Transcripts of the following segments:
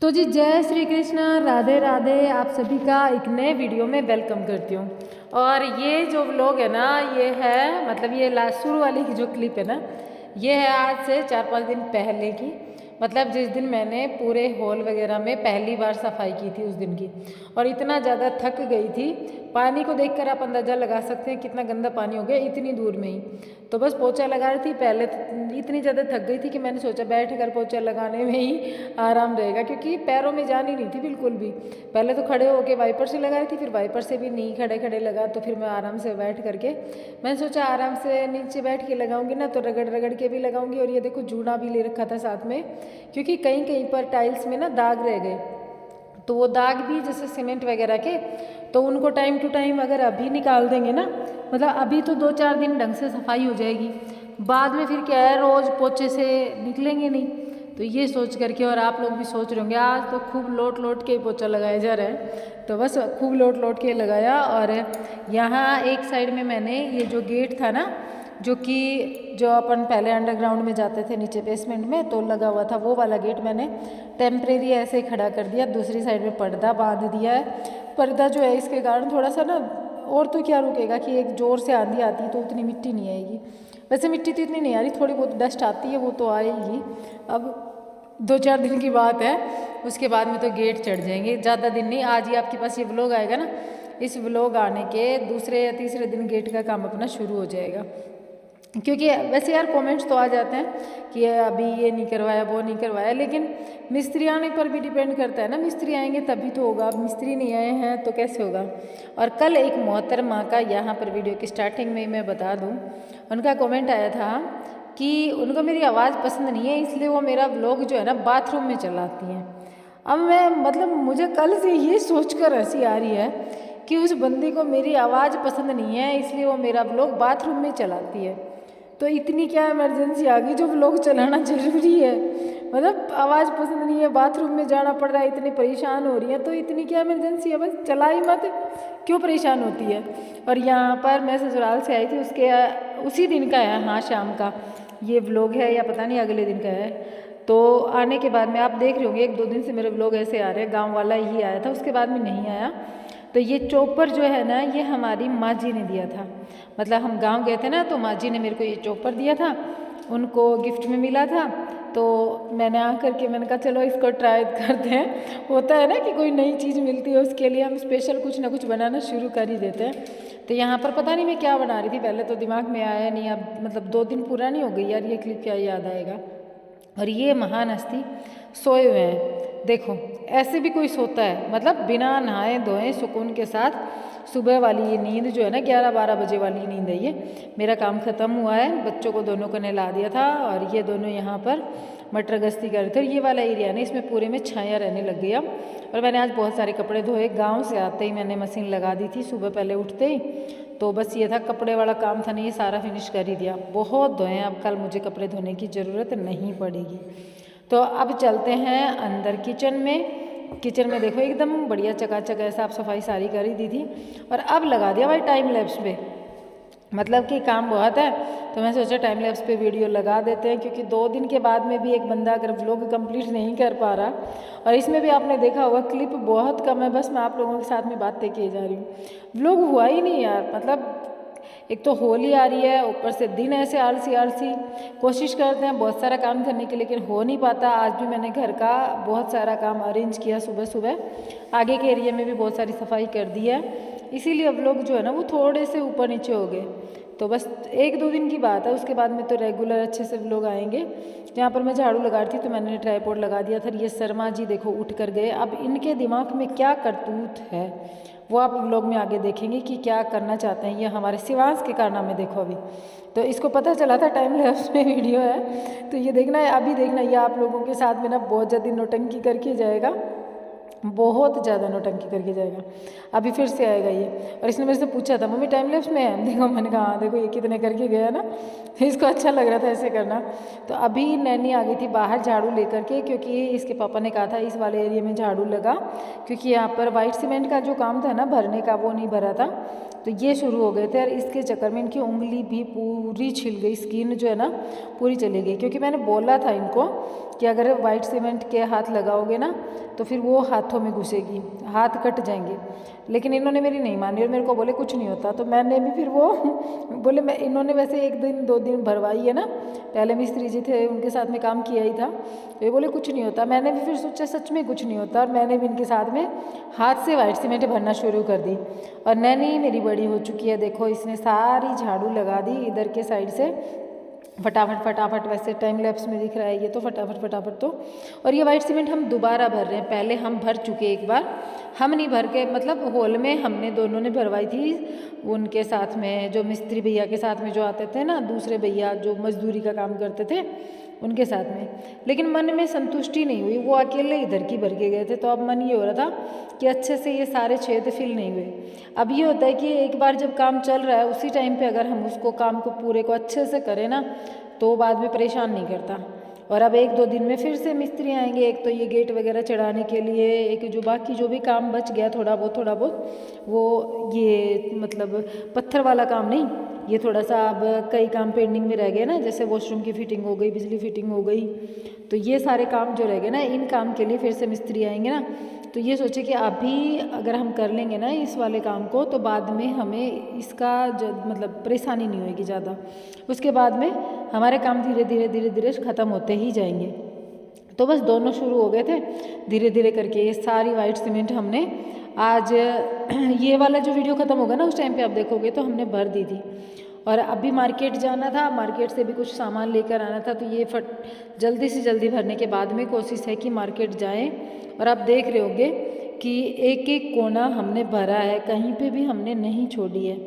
तो जी जय श्री कृष्ण, राधे राधे। आप सभी का एक नए वीडियो में वेलकम करती हूँ। और ये जो व्लॉग है ना, ये है मतलब ये लास्ट शुरू वाली की जो क्लिप है ना, ये है आज से 4-5 दिन पहले की। मतलब जिस दिन मैंने पूरे हॉल वगैरह में पहली बार सफाई की थी उस दिन की। और इतना ज़्यादा थक गई थी, पानी को देखकर आप अंदाज़ा लगा सकते हैं कितना गंदा पानी हो गया इतनी दूर में ही। तो बस पोछा लगा रही थी, पहले तो इतनी ज़्यादा थक गई थी कि मैंने सोचा बैठ कर पोछा लगाने में ही आराम रहेगा, क्योंकि पैरों में जान ही नहीं थी बिल्कुल भी। पहले तो खड़े होके वाइपर से लगा रही थी, फिर वाइपर से भी नहीं खड़े खड़े लगा, तो फिर मैं आराम से बैठ करके मैंने सोचा आराम से नीचे बैठ के लगाऊंगी ना तो रगड़ रगड़ के भी लगाऊंगी। और ये देखो जूना भी ले रखा था साथ में, क्योंकि कहीं कहीं पर टाइल्स में ना दाग रह गए। तो वो दाग भी जैसे सीमेंट वगैरह के, तो उनको टाइम टू टाइम अगर अभी निकाल देंगे ना, मतलब अभी तो 2-4 दिन ढंग से सफाई हो जाएगी, बाद में फिर क्या है रोज़ पोछे से निकलेंगे नहीं। तो ये सोच करके, और आप लोग भी सोच रहे होंगे आज तो खूब लोट लोट के पोछा लगाया जा रहा है, तो बस खूब लोट लोट के लगाया। और यहाँ एक साइड में मैंने ये जो गेट था ना, जो अपन पहले अंडरग्राउंड में जाते थे नीचे बेसमेंट में, तो लगा हुआ था वो वाला गेट मैंने टेम्परेरी ऐसे ही खड़ा कर दिया। दूसरी साइड में पर्दा बांध दिया है। पर्दा जो है इसके कारण थोड़ा सा ना, और तो क्या रुकेगा कि एक ज़ोर से आंधी आती है तो उतनी मिट्टी नहीं आएगी। वैसे मिट्टी तो इतनी नहीं आ रही, थोड़ी बहुत डस्ट आती है वो तो आएगी। अब 2-4 दिन की बात है, उसके बाद में तो गेट चढ़ जाएंगे। ज़्यादा दिन नहीं, आज ही आपके पास ये व्लॉग आएगा ना, इस व्लॉग आने के दूसरे या तीसरे दिन गेट का काम अपना शुरू हो जाएगा। क्योंकि वैसे यार कमेंट्स तो आ जाते हैं कि अभी ये नहीं करवाया वो नहीं करवाया, लेकिन मिस्त्री आने पर भी डिपेंड करता है ना। मिस्त्री आएंगे तभी तो होगा, अब मिस्त्री नहीं आए हैं तो कैसे होगा। और कल एक मोहतरमा का यहाँ पर वीडियो की स्टार्टिंग में ही मैं बता दूँ, उनका कमेंट आया था कि उनको मेरी आवाज़ पसंद नहीं है, इसलिए वो मेरा व्लॉग जो है ना बाथरूम में चलाती हैं। अब मैं मतलब मुझे कल से ये सोच कर हंसी आ रही है कि उस बंदी को मेरी आवाज़ पसंद नहीं है, इसलिए वो मेरा व्लॉग बाथरूम में चलाती है। तो इतनी क्या इमरजेंसी आ गई जो व्लॉग चलाना ज़रूरी है। मतलब आवाज़ पसंद नहीं है, बाथरूम में जाना पड़ रहा है, इतनी परेशान हो रही है, तो इतनी क्या इमरजेंसी है, बस चला ही मत, क्यों परेशान होती है। और यहाँ पर मैं ससुराल से आई थी, उसके उसी दिन का है, हाँ शाम का ये व्लॉग है या पता नहीं अगले दिन का है। तो आने के बाद में आप देख रहे होंगे 1-2 दिन से मेरे व्लॉग ऐसे आ रहे हैं, गाँव वाला ही आया था, उसके बाद में नहीं आया। तो ये चॉपर जो है ना, ये हमारी माँ जी ने दिया था। मतलब हम गांव गए थे ना, तो माँ जी ने मेरे को ये चॉपर दिया था, उनको गिफ्ट में मिला था। तो मैंने आ करके मैंने कहा चलो इसको ट्राई करते हैं। होता है ना कि कोई नई चीज़ मिलती है उसके लिए हम स्पेशल कुछ ना कुछ बनाना शुरू कर ही देते हैं। तो यहाँ पर पता नहीं मैं क्या बना रही थी, पहले तो दिमाग में आया नहीं। अब मतलब 2 दिन पुरानी हो गई यार, ये क्लिप क्या याद आएगा। और ये महान हस्ती सोए हुए हैं, देखो ऐसे भी कोई सोता है, मतलब बिना नहाए धोए सुकून के साथ। सुबह वाली ये नींद जो है ना 11-12 बजे वाली नींद है ये। मेरा काम ख़त्म हुआ है, बच्चों को दोनों को नहला दिया था, और ये दोनों यहाँ पर मटर गश्ती कर रहे थे। और ये वाला एरिया ना, इसमें पूरे में छाया रहने लग गई अब। और मैंने आज बहुत सारे कपड़े धोए, गाँव से आते ही मैंने मशीन लगा दी थी सुबह पहले उठते ही। तो बस ये था कपड़े वाला काम था, नहीं ये सारा फिनिश कर ही दिया। बहुत धोए, अब कल मुझे कपड़े धोने की ज़रूरत नहीं पड़ेगी। तो अब चलते हैं अंदर किचन में। किचन में देखो एकदम बढ़िया चकाचक है, साफ सफाई सारी कर ही दी थी। और अब लगा दिया भाई टाइम लैप्स पे, मतलब कि काम बहुत है, तो मैं सोचा टाइम लैप्स पे वीडियो लगा देते हैं। क्योंकि 2 दिन के बाद में भी एक बंदा अगर व्लॉग कंप्लीट नहीं कर पा रहा, और इसमें भी आपने देखा होगा क्लिप बहुत कम है, बस मैं आप लोगों के साथ में बातें किए जा रही हूँ, व्लॉग हुआ ही नहीं यार। मतलब एक तो होली आ रही है, ऊपर से दिन ऐसे आलसी आलसी, कोशिश करते हैं बहुत सारा काम करने की, लेकिन हो नहीं पाता। आज भी मैंने घर का बहुत सारा काम अरेंज किया सुबह सुबह, आगे के एरिया में भी बहुत सारी सफाई कर दी है, इसीलिए अब लोग जो है ना वो थोड़े से ऊपर नीचे हो गए। तो बस 1-2 दिन की बात है, उसके बाद में तो रेगुलर अच्छे से लोग आएंगे। यहाँ पर मैं झाड़ू लगा रही थी तो मैंने ट्राइपॉड लगा दिया था। ये शर्मा जी देखो उठ कर गए, अब इनके दिमाग में क्या करतूत है वो आप व्लॉग में आगे देखेंगे कि क्या करना चाहते हैं। ये हमारे शिवांश के कारनामे देखो अभी, तो इसको पता चला था टाइम लैप्स में वीडियो है, तो ये देखना है अभी देखना, ये आप लोगों के साथ में ना बहुत ज़्यादा नौटंकी करके जाएगा, बहुत ज़्यादा नौटंकी करके जाएगा। अभी फिर से आएगा ये। और इसने मेरे से पूछा था मम्मी टाइम लैप्स में है, देखो मैंने कहा हाँ देखो ये कितने करके गया ना, इसको अच्छा लग रहा था ऐसे करना। तो अभी नैनी आ गई थी बाहर झाड़ू लेकर के, क्योंकि इसके पापा ने कहा था इस वाले एरिया में झाड़ू लगा, क्योंकि यहाँ पर वाइट सीमेंट का जो काम था ना भरने का वो नहीं भरा था, तो ये शुरू हो गए थे और इसके चक्कर में इनकी उंगली भी पूरी छिल गई, स्किन जो है ना पूरी चली गई। क्योंकि मैंने बोला था इनको कि अगर वाइट सीमेंट के हाथ लगाओगे ना तो फिर वो हाथों में घुसेगी, हाथ कट जाएंगे, लेकिन इन्होंने मेरी नहीं मानी और मेरे को बोले कुछ नहीं होता। तो मैंने भी फिर वो बोले मैं, इन्होंने वैसे 1 दिन 2 दिन भरवाई है ना, पहले मिस्त्री जी थे उनके साथ में काम किया ही था, तो ये बोले कुछ नहीं होता। मैंने भी फिर सोचा सच में कुछ नहीं होता और मैंने भी इनके साथ में हाथ से वाइट सीमेंट भरना शुरू कर दी। और नैनी मेरी बड़ी हो चुकी है, देखो इसने सारी झाड़ू लगा दी इधर के साइड से, फटाफट फटाफट, वैसे टाइम लैप्स में दिख रहा है ये तो फटाफट फटाफट। तो और ये वाइट सीमेंट हम दोबारा भर रहे हैं, पहले हम भर चुके एक बार, हम नहीं भर के, मतलब हॉल में हमने दोनों ने भरवाई थी उनके साथ में, जो मिस्त्री भैया के साथ में जो आते थे ना, दूसरे भैया जो मजदूरी का काम करते थे उनके साथ में। लेकिन मन में संतुष्टि नहीं हुई, वो अकेले इधर की भर के गए थे, तो अब मन ये हो रहा था कि अच्छे से ये सारे छेद फिल नहीं हुए। अब ये होता है कि एक बार जब काम चल रहा है उसी टाइम पे अगर हम उसको काम को पूरे को अच्छे से करें ना तो बाद में परेशान नहीं करता। और अब 1-2 दिन में फिर से मिस्त्री आएंगे, एक तो ये गेट वगैरह चढ़ाने के लिए, एक जो बाकी जो भी काम बच गया थोड़ा बहुत वो ये मतलब पत्थर वाला काम नहीं, ये थोड़ा सा अब कई काम पेंडिंग में रह गए ना, जैसे वॉशरूम की फिटिंग हो गई, बिजली फिटिंग हो गई, तो ये सारे काम जो रह गए ना, इन काम के लिए फिर से मिस्त्री आएंगे ना। तो ये सोचे कि अभी अगर हम कर लेंगे ना इस वाले काम को तो बाद में हमें इसका मतलब परेशानी नहीं होगी ज़्यादा, उसके बाद में हमारे काम धीरे धीरे ख़त्म होते ही जाएंगे। तो बस दोनों शुरू हो गए थे धीरे धीरे करके। ये सारी वाइट सीमेंट हमने आज ये वाला जो वीडियो ख़त्म होगा ना उस टाइम पे आप देखोगे तो हमने भर दी थी। और अभी मार्केट जाना था, मार्केट से भी कुछ सामान लेकर आना था, तो ये जल्दी से जल्दी भरने के बाद में कोशिश है कि मार्केट जाएं। और आप देख रहे होगे कि एक एक कोना हमने भरा है, कहीं पे भी हमने नहीं छोड़ी है।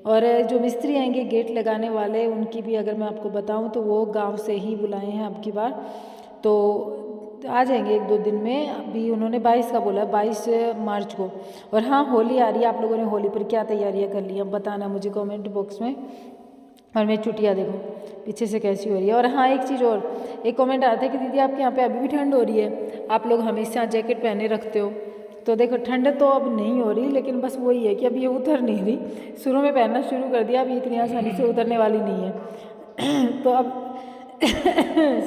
और जो मिस्त्री आएंगे गेट लगाने वाले, उनकी भी अगर मैं आपको बताऊं तो वो गांव से ही बुलाए हैं अब की बार, तो आ जाएंगे 1-2 दिन में। अभी उन्होंने 22 का बोला, 22 मार्च को। और हाँ, होली आ रही है, आप लोगों ने होली पर क्या तैयारियां कर ली हैं बताना मुझे कमेंट बॉक्स में। और मेरी चुटिया देखो पीछे से कैसी हो रही है। और हाँ, एक चीज़ और, एक कमेंट आया था कि दीदी आपके यहाँ पे अभी भी ठंड हो रही है, आप लोग हमेशा जैकेट पहने रखते हो। तो देखो ठंड तो अब नहीं हो रही, लेकिन बस वही है कि अब ये उतर नहीं रही। शुरू में पहनना शुरू कर दिया, अभी इतनी आसानी से उतरने वाली नहीं है। तो अब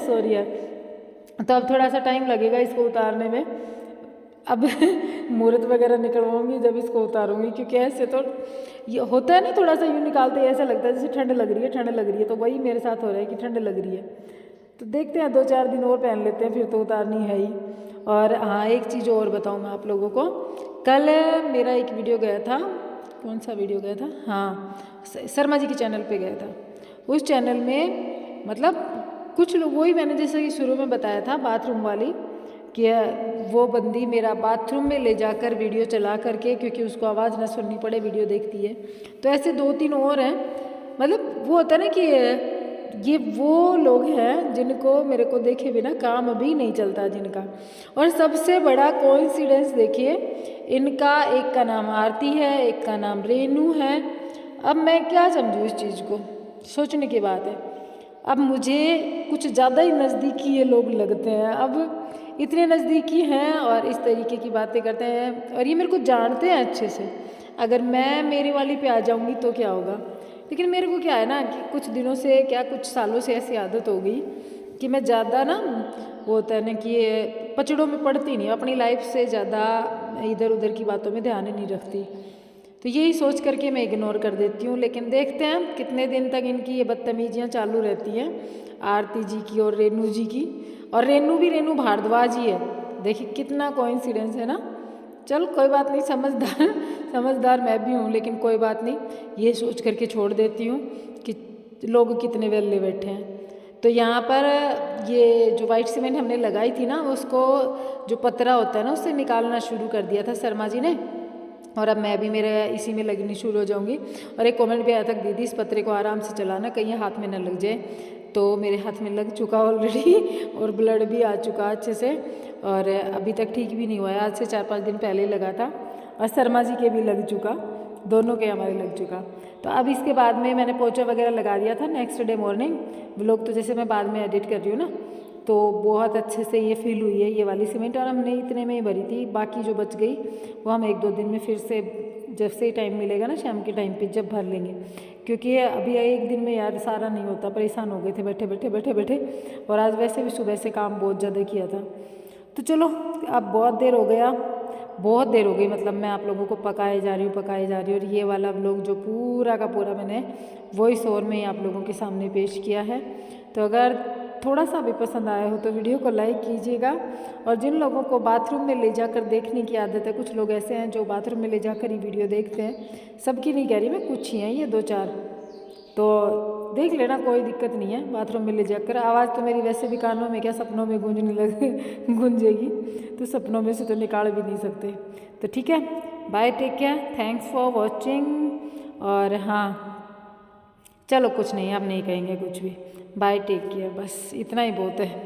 सॉरी यार, तो अब थोड़ा सा टाइम लगेगा इसको उतारने में। अब मुहूर्त वगैरह निकलवाऊंगी जब इसको उतारूंगी, क्योंकि ऐसे तो ये होता है ना, थोड़ा सा यूँ निकालते ही ऐसा लगता है जैसे ठंड लग रही है, ठंड लग रही है। तो वही मेरे साथ हो रहा है कि ठंड लग रही है। तो देखते हैं 2-4 दिन और पहन लेते हैं, फिर तो उतारनी है ही। और हाँ, एक चीज़ और बताऊँ मैं आप लोगों को, कल मेरा एक वीडियो गया था, कौन सा वीडियो गया था, हाँ शर्मा जी के चैनल पे गया था। उस चैनल में मतलब कुछ लोग, वही मैंने जैसे कि शुरू में बताया था बाथरूम वाली, कि वो बंदी मेरा बाथरूम में ले जाकर वीडियो चला करके, क्योंकि उसको आवाज़ ना सुननी पड़े, वीडियो देखती है। तो ऐसे 2-3 और हैं, मतलब वो होता है ना कि ये वो लोग हैं जिनको मेरे को देखे बिना काम भी नहीं चलता जिनका। और सबसे बड़ा कोइंसिडेंस देखिए, इनका एक का नाम आरती है, एक का नाम रेनू है। अब मैं क्या समझूँ इस चीज़ को, सोचने की बात है। अब मुझे कुछ ज़्यादा ही नज़दीकी ये लोग लगते हैं, अब इतने नज़दीकी हैं और इस तरीके की बातें करते हैं, और ये मेरे को जानते हैं अच्छे से। अगर मैं मेरी वाली पे आ जाऊँगी तो क्या होगा। लेकिन मेरे को क्या है ना कि कुछ दिनों से, क्या कुछ सालों से ऐसी आदत हो गई कि मैं ज़्यादा ना, वो होता है ना कि ये पचड़ों में पड़ती नहीं, अपनी लाइफ से ज़्यादा इधर उधर की बातों में ध्यान ही नहीं रखती। तो यही सोच करके मैं इग्नोर कर देती हूँ। लेकिन देखते हैं कितने दिन तक इनकी ये बदतमीजियाँ चालू रहती हैं, आरती जी की और रेनू जी की। और रेनू भी रेनू भारद्वाज ही है, देखिए कितना कोइंसिडेंस है ना। चल कोई बात नहीं, समझदार मैं भी हूँ, लेकिन कोई बात नहीं, ये सोच करके छोड़ देती हूँ कि लोग कितने वेले बैठे हैं। तो यहाँ पर ये जो वाइट सीमेंट हमने लगाई थी ना, उसको जो पतरा होता है ना उससे निकालना शुरू कर दिया था शर्मा जी ने। और अब मैं भी मेरे इसी में लगनी शुरू हो जाऊँगी। और एक कमेंट भी आया था, दीदी इस पतरे को आराम से चलाना, कहीं हाथ में न लग जाए। तो मेरे हाथ में लग चुका ऑलरेडी और ब्लड भी आ चुका अच्छे से, और अभी तक ठीक भी नहीं हुआ है। आज से 4-5 दिन पहले ही लगा था, और शर्मा जी के भी लग चुका, दोनों के हमारे लग चुका। तो अब इसके बाद में मैंने पोछा वगैरह लगा दिया था। नेक्स्ट डे मॉर्निंग व्लॉग तो जैसे मैं बाद में एडिट कर रही हूँ ना, तो बहुत अच्छे से ये फील हुई है ये वाली सीमेंट। और हमने इतने में ही भरी थी, बाकी जो बच गई वो हम 1-2 दिन में फिर से जब से टाइम मिलेगा ना शाम के टाइम पे जब भर लेंगे, क्योंकि अभी एक दिन में यार सारा नहीं होता, परेशान हो गए थे बैठे बैठे बैठे बैठे, और आज वैसे भी सुबह से काम बहुत ज़्यादा किया था। तो चलो अब बहुत देर हो गया, बहुत देर हो गई, मतलब मैं आप लोगों को पकाए जा रही हूँ और ये वाला व्लॉग जो पूरा का पूरा मैंने वॉइस ओवर में ही आप लोगों के सामने पेश किया है। तो अगर थोड़ा सा भी पसंद आया हो तो वीडियो को लाइक कीजिएगा। और जिन लोगों को बाथरूम में ले जाकर देखने की आदत है, कुछ लोग ऐसे हैं जो बाथरूम में ले जाकर ही वीडियो देखते हैं, सबकी नहीं कह रही मैं, कुछ ही हैं ये 2-4, तो देख लेना, कोई दिक्कत नहीं है। बाथरूम में ले जाकर आवाज़ तो मेरी वैसे भी कानों में क्या सपनों में गूंजने लगे गूंजेगी, तो सपनों में से तो निकाल भी नहीं सकते। तो ठीक है, bye, take care, thanks for watching. और हाँ चलो कुछ नहीं, अब नहीं कहेंगे कुछ भी, बाय, टेक केयर, बस इतना ही बहुत है।